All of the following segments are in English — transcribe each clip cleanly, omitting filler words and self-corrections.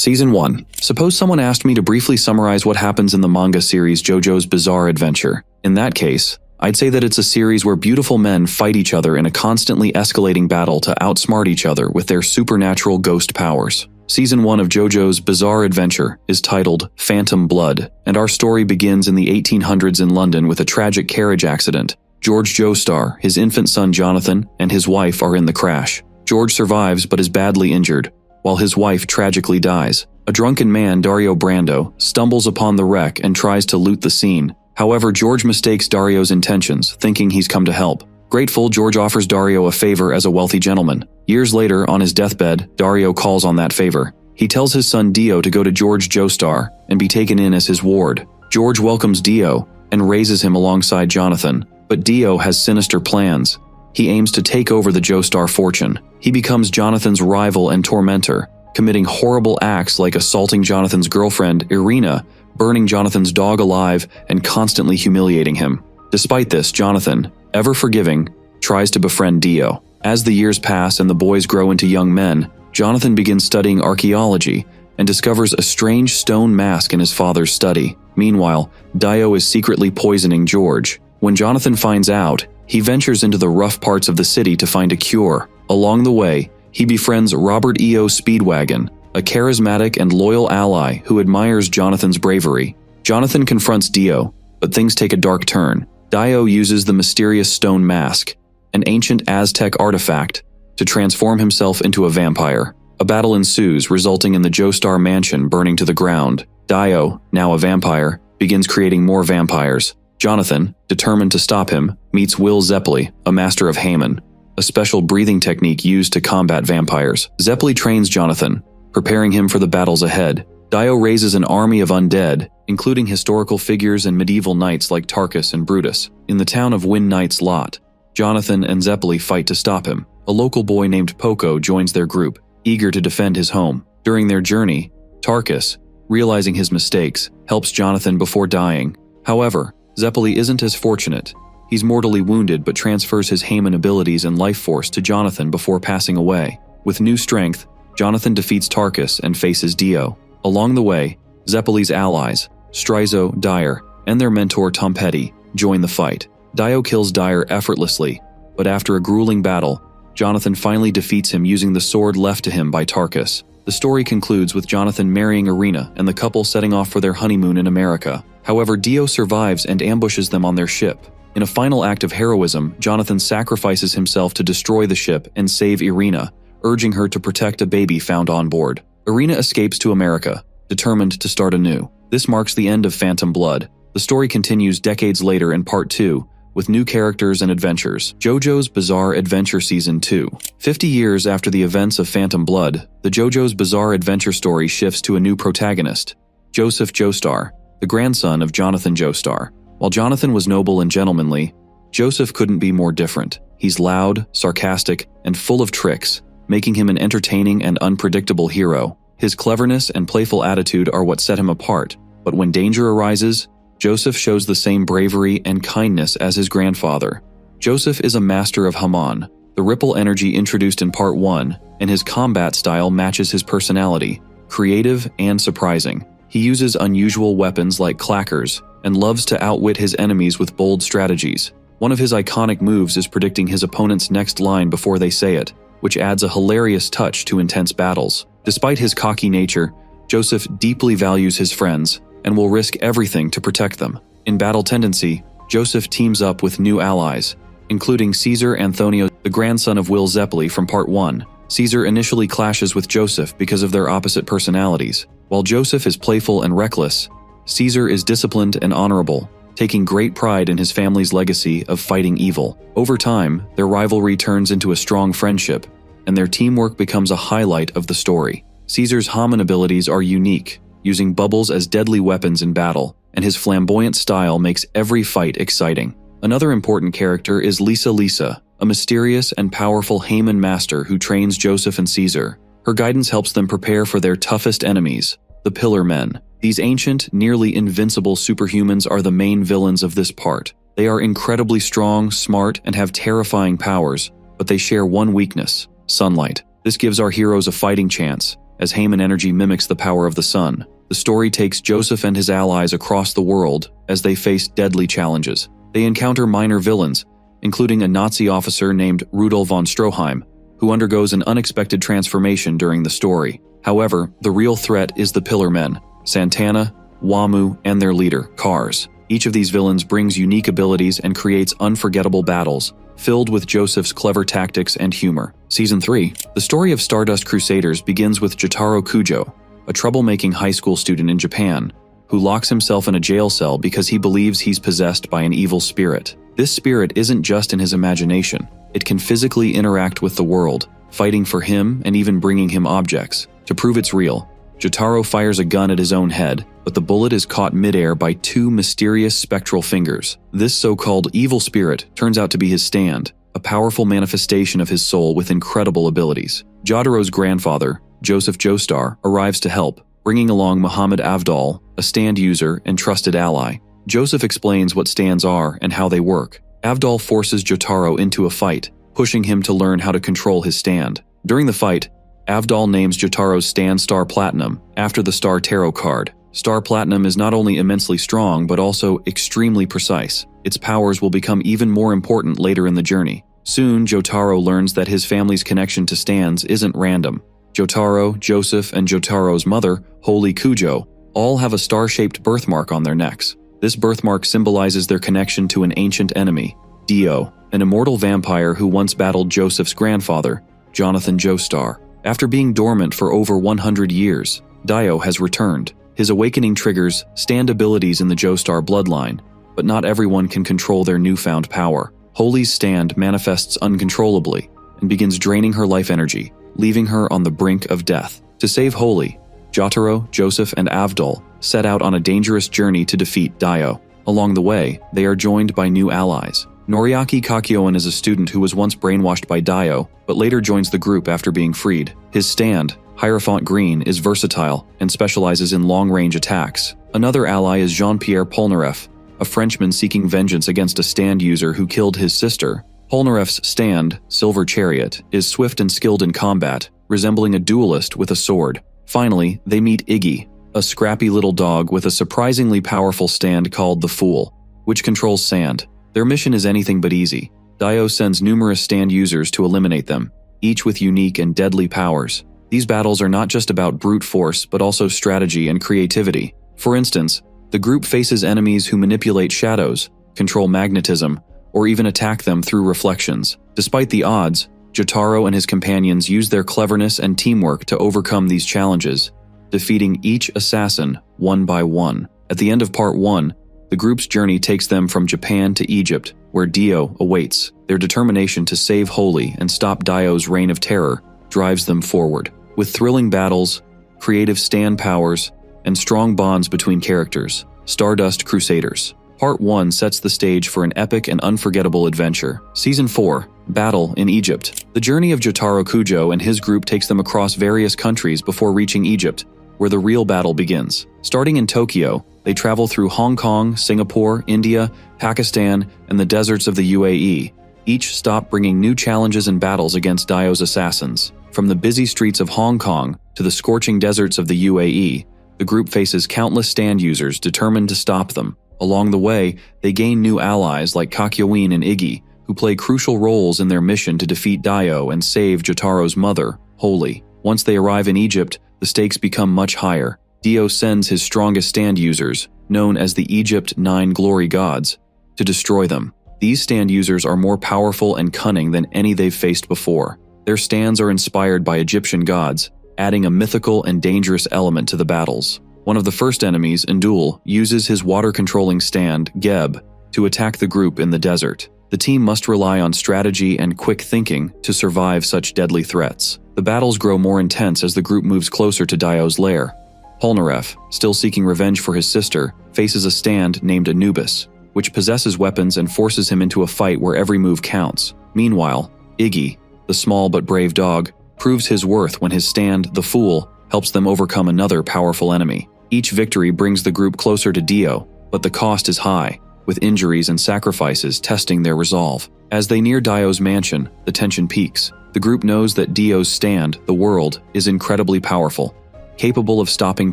Season 1. Suppose someone asked me to briefly summarize what happens in the manga series JoJo's Bizarre Adventure. In that case, I'd say that it's a series where beautiful men fight each other in a constantly escalating battle to outsmart each other with their supernatural ghost powers. Season 1 of JoJo's Bizarre Adventure is titled Phantom Blood, and our story begins in the 1800s in London with a tragic carriage accident. George Joestar, his infant son Jonathan, and his wife are in the crash. George survives but is badly injured, while his wife tragically dies. A drunken man, Dario Brando, stumbles upon the wreck and tries to loot the scene. However, George mistakes Dario's intentions, thinking he's come to help. Grateful, George offers Dario a favor as a wealthy gentleman. Years later, on his deathbed, Dario calls on that favor. He tells his son Dio to go to George Joestar and be taken in as his ward. George welcomes Dio and raises him alongside Jonathan, but Dio has sinister plans. He aims to take over the Joestar fortune. He becomes Jonathan's rival and tormentor, committing horrible acts like assaulting Jonathan's girlfriend, Irina, burning Jonathan's dog alive, and constantly humiliating him. Despite this, Jonathan, ever forgiving, tries to befriend Dio. As the years pass and the boys grow into young men, Jonathan begins studying archaeology and discovers a strange stone mask in his father's study. Meanwhile, Dio is secretly poisoning George. When Jonathan finds out, he ventures into the rough parts of the city to find a cure. Along the way, he befriends Robert E.O. Speedwagon, a charismatic and loyal ally who admires Jonathan's bravery. Jonathan confronts Dio, but things take a dark turn. Dio uses the mysterious stone mask, an ancient Aztec artifact, to transform himself into a vampire. A battle ensues, resulting in the Joestar mansion burning to the ground. Dio, now a vampire, begins creating more vampires. Jonathan, determined to stop him, meets Will Zeppeli, a master of Haman, a special breathing technique used to combat vampires. Zeppeli trains Jonathan, preparing him for the battles ahead. Dio raises an army of undead, including historical figures and medieval knights like Tarkus and Brutus, in the town of Win Knight's Lot. Jonathan and Zeppeli fight to stop him. A local boy named Poco joins their group, eager to defend his home. During their journey, Tarkus, realizing his mistakes, helps Jonathan before dying. However, Zeppeli isn't as fortunate. He's mortally wounded but transfers his Haman abilities and life force to Jonathan before passing away. With new strength, Jonathan defeats Tarkus and faces Dio. Along the way, Zeppeli's allies, Strizo, Dyer, and their mentor Tom Petty, join the fight. Dio kills Dyer effortlessly, but after a grueling battle, Jonathan finally defeats him using the sword left to him by Tarkus. The story concludes with Jonathan marrying Irina and the couple setting off for their honeymoon in America. However, Dio survives and ambushes them on their ship. In a final act of heroism, Jonathan sacrifices himself to destroy the ship and save Irina, urging her to protect a baby found on board. Irina escapes to America, determined to start anew. This marks the end of Phantom Blood. The story continues decades later in Part 2, with new characters and adventures. JoJo's Bizarre Adventure Season 2. 50 years after the events of Phantom Blood, the JoJo's Bizarre Adventure story shifts to a new protagonist, Joseph Joestar, the grandson of Jonathan Joestar. While Jonathan was noble and gentlemanly, Joseph couldn't be more different. He's loud, sarcastic, and full of tricks, making him an entertaining and unpredictable hero. His cleverness and playful attitude are what set him apart, but when danger arises, Joseph shows the same bravery and kindness as his grandfather. Joseph is a master of Haman, the ripple energy introduced in Part 1, and his combat style matches his personality, creative and surprising. He uses unusual weapons like clackers, and loves to outwit his enemies with bold strategies. One of his iconic moves is predicting his opponent's next line before they say it, which adds a hilarious touch to intense battles. Despite his cocky nature, Joseph deeply values his friends and will risk everything to protect them. In battle tendency, Joseph teams up with new allies, including Caesar Anthonio, the grandson of Will Zeppeli from Part 1. Caesar initially clashes with Joseph because of their opposite personalities. While Joseph is playful and reckless, Caesar is disciplined and honorable, taking great pride in his family's legacy of fighting evil. Over time, their rivalry turns into a strong friendship, and their teamwork becomes a highlight of the story. Caesar's Haman abilities are unique, using bubbles as deadly weapons in battle, and his flamboyant style makes every fight exciting. Another important character is Lisa, a mysterious and powerful Haman master who trains Joseph and Caesar. Her guidance helps them prepare for their toughest enemies, the Pillar Men. These ancient, nearly invincible superhumans are the main villains of this part. They are incredibly strong, smart, and have terrifying powers, but they share one weakness: sunlight. This gives our heroes a fighting chance, as Heyman energy mimics the power of the sun. The story takes Joseph and his allies across the world as they face deadly challenges. They encounter minor villains, including a Nazi officer named Rudolf von Stroheim, who undergoes an unexpected transformation during the story. However, the real threat is the Pillar Men, Santana, Wamu, and their leader, Kars. Each of these villains brings unique abilities and creates unforgettable battles, filled with Joseph's clever tactics and humor. Season 3. The story of Stardust Crusaders begins with Jotaro Kujo, a troublemaking high school student in Japan, who locks himself in a jail cell because he believes he's possessed by an evil spirit. This spirit isn't just in his imagination. It can physically interact with the world, fighting for him and even bringing him objects. To prove it's real, Jotaro fires a gun at his own head, but the bullet is caught midair by two mysterious spectral fingers. This so-called evil spirit turns out to be his stand, a powerful manifestation of his soul with incredible abilities. Jotaro's grandfather, Jonathan Joestar, arrives to help, bringing along Muhammad Avdol, a stand user and trusted ally. Joseph explains what stands are and how they work. Avdol forces Jotaro into a fight, pushing him to learn how to control his stand. During the fight, Avdol names Jotaro's stand Star Platinum after the Star Tarot card. Star Platinum is not only immensely strong but also extremely precise. Its powers will become even more important later in the journey. Soon, Jotaro learns that his family's connection to stands isn't random. Jotaro, Joseph, and Jotaro's mother, Jolyne Cujoh, all have a star-shaped birthmark on their necks. This birthmark symbolizes their connection to an ancient enemy, Dio, an immortal vampire who once battled Joseph's grandfather, Jonathan Joestar. After being dormant for over 100 years, Dio has returned. His awakening triggers stand abilities in the Joestar bloodline, but not everyone can control their newfound power. Holy's stand manifests uncontrollably and begins draining her life energy, leaving her on the brink of death. To save Holy, Jotaro, Joseph, and Avdol set out on a dangerous journey to defeat Dio. Along the way, they are joined by new allies. Noriaki Kakyoin is a student who was once brainwashed by Dio, but later joins the group after being freed. His stand, Hierophant Green, is versatile and specializes in long-range attacks. Another ally is Jean-Pierre Polnareff, a Frenchman seeking vengeance against a stand user who killed his sister. Polnareff's stand, Silver Chariot, is swift and skilled in combat, resembling a duelist with a sword. Finally, they meet Iggy, a scrappy little dog with a surprisingly powerful stand called the Fool, which controls sand. Their mission is anything but easy. Dio sends numerous stand users to eliminate them, each with unique and deadly powers. These battles are not just about brute force, but also strategy and creativity. For instance, the group faces enemies who manipulate shadows, control magnetism, or even attack them through reflections. Despite the odds, Jotaro and his companions use their cleverness and teamwork to overcome these challenges, defeating each assassin one by one. At the end of Part 1, the group's journey takes them from Japan to Egypt, where Dio awaits. Their determination to save Holy and stop Dio's reign of terror drives them forward. With thrilling battles, creative stand powers, and strong bonds between characters, Stardust Crusaders. Part 1 sets the stage for an epic and unforgettable adventure. Season 4, Battle in Egypt. The journey of Jotaro Kujo and his group takes them across various countries before reaching Egypt, where the real battle begins. Starting in Tokyo, they travel through Hong Kong, Singapore, India, Pakistan, and the deserts of the UAE, each stop bringing new challenges and battles against Dio's assassins. From the busy streets of Hong Kong to the scorching deserts of the UAE, the group faces countless stand users determined to stop them. Along the way, they gain new allies like Kakyoin and Iggy, who play crucial roles in their mission to defeat Dio and save Jotaro's mother, Holy. Once they arrive in Egypt, the stakes become much higher. Dio sends his strongest stand users, known as the Egypt 9 Glory Gods, to destroy them. These stand users are more powerful and cunning than any they've faced before. Their stands are inspired by Egyptian gods, adding a mythical and dangerous element to the battles. One of the first enemies, Ndul, uses his water-controlling stand, Geb, to attack the group in the desert. The team must rely on strategy and quick thinking to survive such deadly threats. The battles grow more intense as the group moves closer to Dio's lair. Polnareff, still seeking revenge for his sister, faces a stand named Anubis, which possesses weapons and forces him into a fight where every move counts. Meanwhile, Iggy, the small but brave dog, proves his worth when his stand, the Fool, helps them overcome another powerful enemy. Each victory brings the group closer to Dio, but the cost is high, with injuries and sacrifices testing their resolve. As they near Dio's mansion, the tension peaks. The group knows that Dio's stand, the world, is incredibly powerful, capable of stopping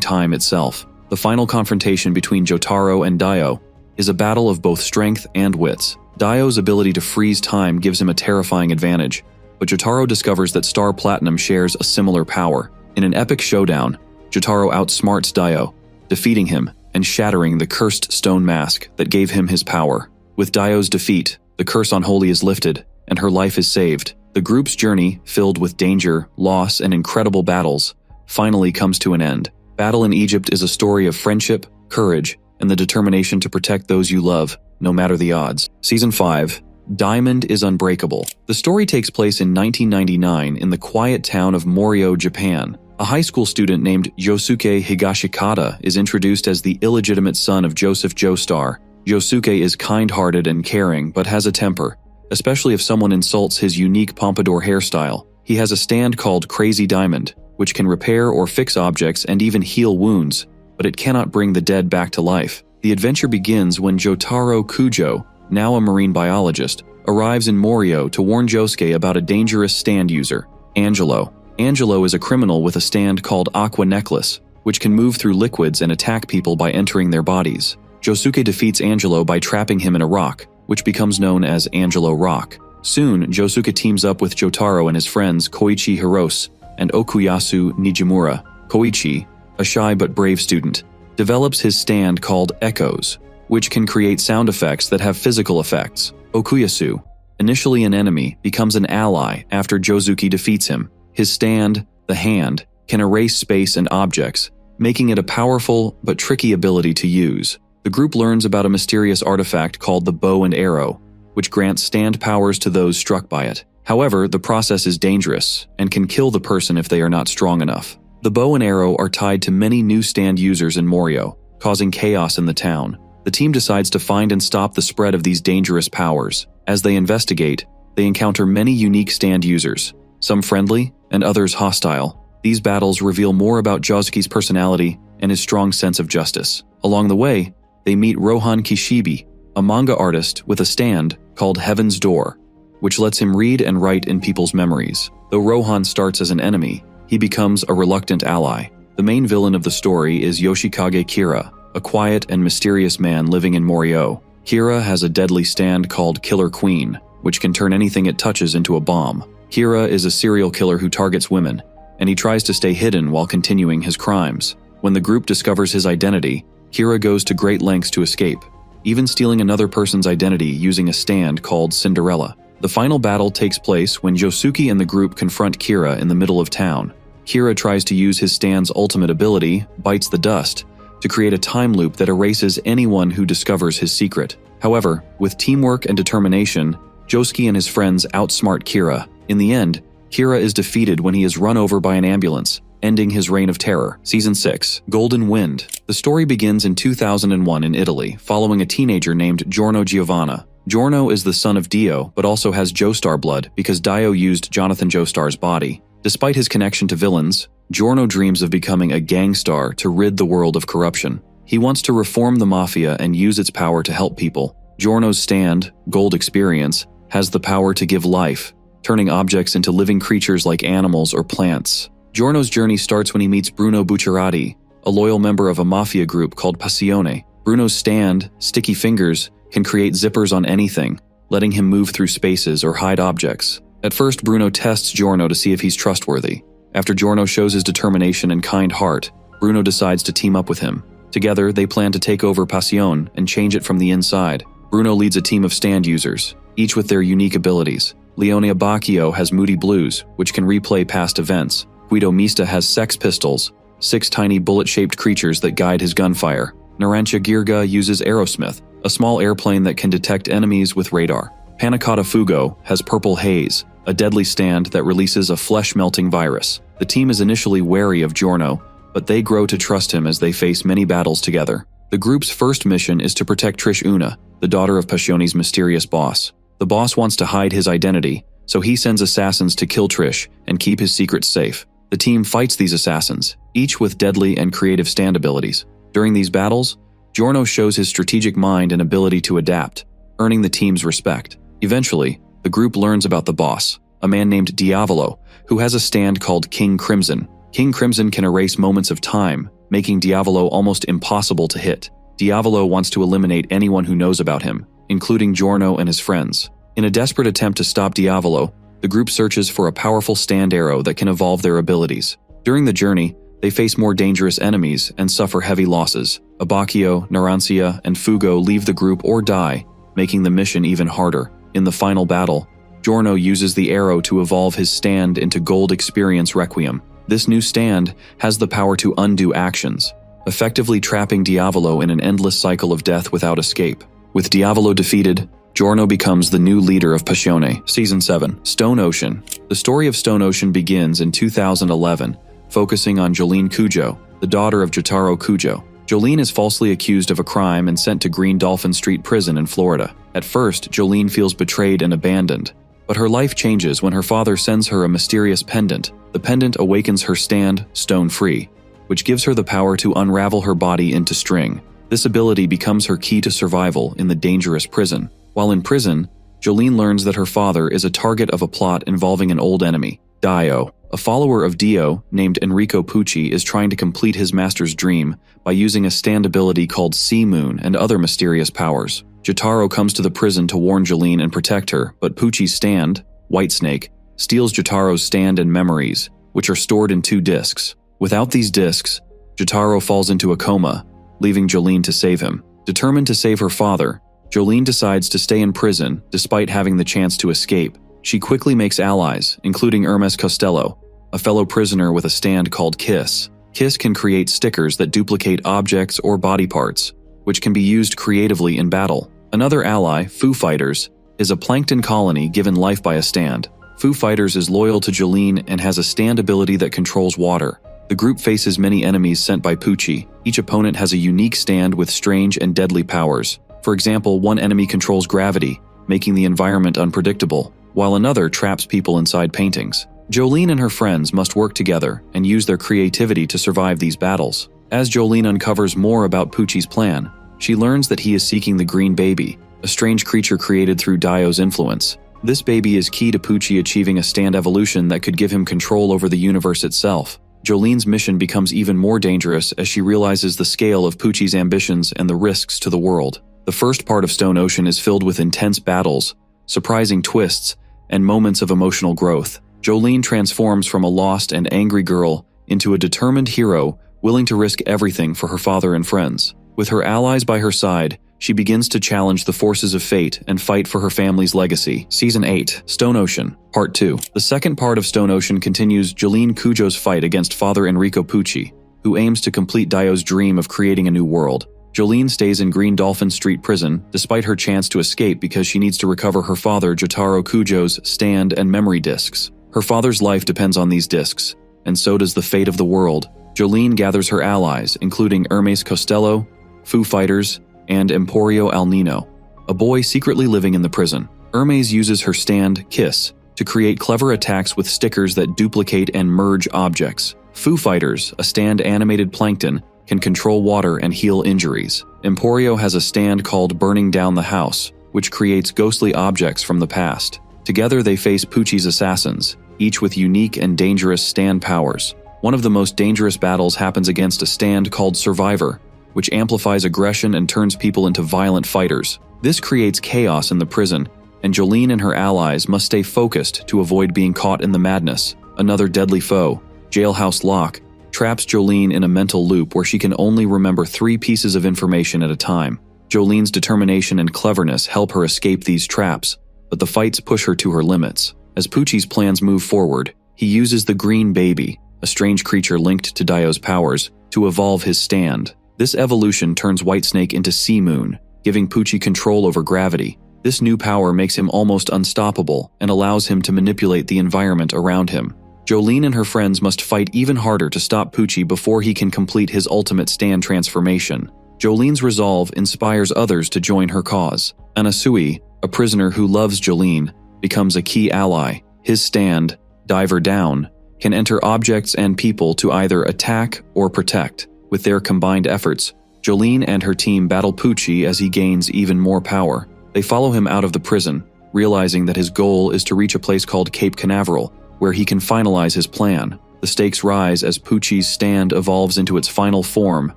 time itself. The final confrontation between Jotaro and Dio is a battle of both strength and wits. Dio's ability to freeze time gives him a terrifying advantage, but Jotaro discovers that Star Platinum shares a similar power. In an epic showdown, Jotaro outsmarts Dio, defeating him and shattering the cursed stone mask that gave him his power. With Dio's defeat, the curse on Holy is lifted, and her life is saved. The group's journey, filled with danger, loss, and incredible battles, finally comes to an end. Battle in Egypt is a story of friendship, courage, and the determination to protect those you love, no matter the odds. Season 5, Diamond is Unbreakable. The story takes place in 1999 in the quiet town of Morio, Japan. A high school student named Yosuke Higashikata is introduced as the illegitimate son of Jonathan Joestar. Yosuke is kind-hearted and caring, but has a temper, especially if someone insults his unique pompadour hairstyle. He has a stand called Crazy Diamond, which can repair or fix objects and even heal wounds, but it cannot bring the dead back to life. The adventure begins when Jolyne Cujoh, now a marine biologist, arrives in Morio to warn Josuke about a dangerous stand user, Angelo. Angelo is a criminal with a stand called Aqua Necklace, which can move through liquids and attack people by entering their bodies. Josuke defeats Angelo by trapping him in a rock, which becomes known as Angelo Rock. Soon, Josuke teams up with Jotaro and his friends Koichi Hirose and Okuyasu Nijimura. Koichi, a shy but brave student, develops his stand called Echoes, which can create sound effects that have physical effects. Okuyasu, initially an enemy, becomes an ally after Josuke defeats him. His stand, the hand, can erase space and objects, making it a powerful but tricky ability to use. The group learns about a mysterious artifact called the bow and arrow, which grants stand powers to those struck by it. However, the process is dangerous and can kill the person if they are not strong enough. The bow and arrow are tied to many new stand users in Morio, causing chaos in the town. The team decides to find and stop the spread of these dangerous powers. As they investigate, they encounter many unique stand users, some friendly and others hostile. These battles reveal more about Josuke's personality and his strong sense of justice. Along the way, they meet Rohan Kishibe, a manga artist with a stand called Heaven's Door, which lets him read and write in people's memories. Though Rohan starts as an enemy, he becomes a reluctant ally. The main villain of the story is Yoshikage Kira, a quiet and mysterious man living in Morio. Kira has a deadly stand called Killer Queen, which can turn anything it touches into a bomb. Kira is a serial killer who targets women, and he tries to stay hidden while continuing his crimes. When the group discovers his identity, Kira goes to great lengths to escape, even stealing another person's identity using a stand called Cinderella. The final battle takes place when Josuke and the group confront Kira in the middle of town. Kira tries to use his stand's ultimate ability, Bites the Dust, to create a time loop that erases anyone who discovers his secret. However, with teamwork and determination, Josuke and his friends outsmart Kira. In the end, Kira is defeated when he is run over by an ambulance, ending his reign of terror. Season 6, Golden Wind. The story begins in 2001 in Italy, following a teenager named Giorno Giovanna. Giorno is the son of Dio, but also has Joestar blood because Dio used Jonathan Joestar's body. Despite his connection to villains, Giorno dreams of becoming a gangstar to rid the world of corruption. He wants to reform the mafia and use its power to help people. Giorno's stand, Gold Experience, has the power to give life, turning objects into living creatures like animals or plants. Giorno's journey starts when he meets Bruno Bucciarati, a loyal member of a mafia group called Passione. Bruno's stand, Sticky Fingers, can create zippers on anything, letting him move through spaces or hide objects. At first, Bruno tests Giorno to see if he's trustworthy. After Giorno shows his determination and kind heart, Bruno decides to team up with him. Together, they plan to take over Passione and change it from the inside. Bruno leads a team of stand users, each with their unique abilities. Leone Abacchio has Moody Blues, which can replay past events. Guido Mista has Sex Pistols, 6 tiny bullet-shaped creatures that guide his gunfire. Narancia Girga uses Aerosmith, a small airplane that can detect enemies with radar. Panicotta Fugo has Purple Haze, a deadly stand that releases a flesh-melting virus. The team is initially wary of Giorno, but they grow to trust him as they face many battles together. The group's first mission is to protect Trish Una, the daughter of Passione's mysterious boss. The boss wants to hide his identity, so he sends assassins to kill Trish and keep his secrets safe. The team fights these assassins, each with deadly and creative stand abilities. During these battles, Giorno shows his strategic mind and ability to adapt, earning the team's respect. Eventually, the group learns about the boss, a man named Diavolo, who has a stand called King Crimson. King Crimson can erase moments of time, making Diavolo almost impossible to hit. Diavolo wants to eliminate anyone who knows about him, including Giorno and his friends. In a desperate attempt to stop Diavolo, the group searches for a powerful stand arrow that can evolve their abilities. During the journey, they face more dangerous enemies and suffer heavy losses. Abacchio, Narancia, and Fugo leave the group or die, making the mission even harder. In the final battle, Giorno uses the arrow to evolve his stand into Gold Experience Requiem. This new stand has the power to undo actions, effectively trapping Diavolo in an endless cycle of death without escape. With Diavolo defeated, Giorno becomes the new leader of Passione. Season 7, Stone Ocean. The story of Stone Ocean begins in 2011, focusing on Jolyne Cujoh, the daughter of Jotaro Cujoh. Jolyne is falsely accused of a crime and sent to Green Dolphin Street Prison in Florida. At first, Jolyne feels betrayed and abandoned, but her life changes when her father sends her a mysterious pendant. The pendant awakens her stand, Stone Free, which gives her the power to unravel her body into string. This ability becomes her key to survival in the dangerous prison. While in prison, Jolyne learns that her father is a target of a plot involving an old enemy, Dio. A follower of Dio, named Enrico Pucci, is trying to complete his master's dream by using a stand ability called Sea Moon and other mysterious powers. Jotaro comes to the prison to warn Jolyne and protect her, but Pucci's stand, Whitesnake, steals Jotaro's stand and memories, which are stored in 2 discs. Without these discs, Jotaro falls into a coma, leaving Jolyne to save him. Determined to save her father, Jolyne decides to stay in prison despite having the chance to escape. She quickly makes allies, including Hermes Costello, a fellow prisoner with a stand called Kiss. Kiss can create stickers that duplicate objects or body parts, which can be used creatively in battle. Another ally, Foo Fighters, is a plankton colony given life by a stand. Foo Fighters is loyal to Jolyne and has a stand ability that controls water. The group faces many enemies sent by Pucci. Each opponent has a unique stand with strange and deadly powers. For example, one enemy controls gravity, making the environment unpredictable, while another traps people inside paintings. Jolyne and her friends must work together and use their creativity to survive these battles. As Jolyne uncovers more about Pucci's plan, she learns that he is seeking the Green Baby, a strange creature created through Dio's influence. This baby is key to Pucci achieving a stand evolution that could give him control over the universe itself. Jolyne's mission becomes even more dangerous as she realizes the scale of Pucci's ambitions and the risks to the world. The first part of Stone Ocean is filled with intense battles, surprising twists, and moments of emotional growth. Jolyne transforms from a lost and angry girl into a determined hero willing to risk everything for her father and friends. With her allies by her side, she begins to challenge the forces of fate and fight for her family's legacy. Season 8, Stone Ocean, Part 2. The second part of Stone Ocean continues Jolyne Cujoh's fight against Father Enrico Pucci, who aims to complete Dio's dream of creating a new world. Jolyne stays in Green Dolphin Street Prison despite her chance to escape because she needs to recover her father Jotaro Cujoh's stand and memory discs. Her father's life depends on these discs, and so does the fate of the world. Jolyne gathers her allies, including Hermes Costello, Foo Fighters, and Emporio Al Nino, a boy secretly living in the prison. Hermes uses her stand, Kiss, to create clever attacks with stickers that duplicate and merge objects. Foo Fighters, a stand animated plankton, can control water and heal injuries. Emporio has a stand called Burning Down the House, which creates ghostly objects from the past. Together they face Pucci's assassins, each with unique and dangerous stand powers. One of the most dangerous battles happens against a stand called Survivor, which amplifies aggression and turns people into violent fighters. This creates chaos in the prison, and Jolyne and her allies must stay focused to avoid being caught in the madness. Another deadly foe, Jailhouse Lock, traps Jolyne in a mental loop where she can only remember 3 pieces of information at a time. Jolyne's determination and cleverness help her escape these traps, but the fights push her to her limits. As Pucci's plans move forward, he uses the Green Baby, a strange creature linked to Dio's powers, to evolve his stand. This evolution turns Whitesnake into Sea Moon, giving Pucci control over gravity. This new power makes him almost unstoppable and allows him to manipulate the environment around him. Jolyne and her friends must fight even harder to stop Pucci before he can complete his ultimate stand transformation. Jolyne's resolve inspires others to join her cause. Anasui, a prisoner who loves Jolyne, becomes a key ally. His stand, Diver Down, can enter objects and people to either attack or protect. With their combined efforts, Jolyne and her team battle Pucci as he gains even more power. They follow him out of the prison, realizing that his goal is to reach a place called Cape Canaveral, where he can finalize his plan. The stakes rise as Pucci's stand evolves into its final form,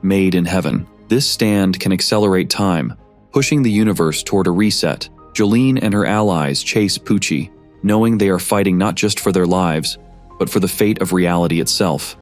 Made in Heaven. This stand can accelerate time, pushing the universe toward a reset. Jolyne and her allies chase Pucci, knowing they are fighting not just for their lives, but for the fate of reality itself.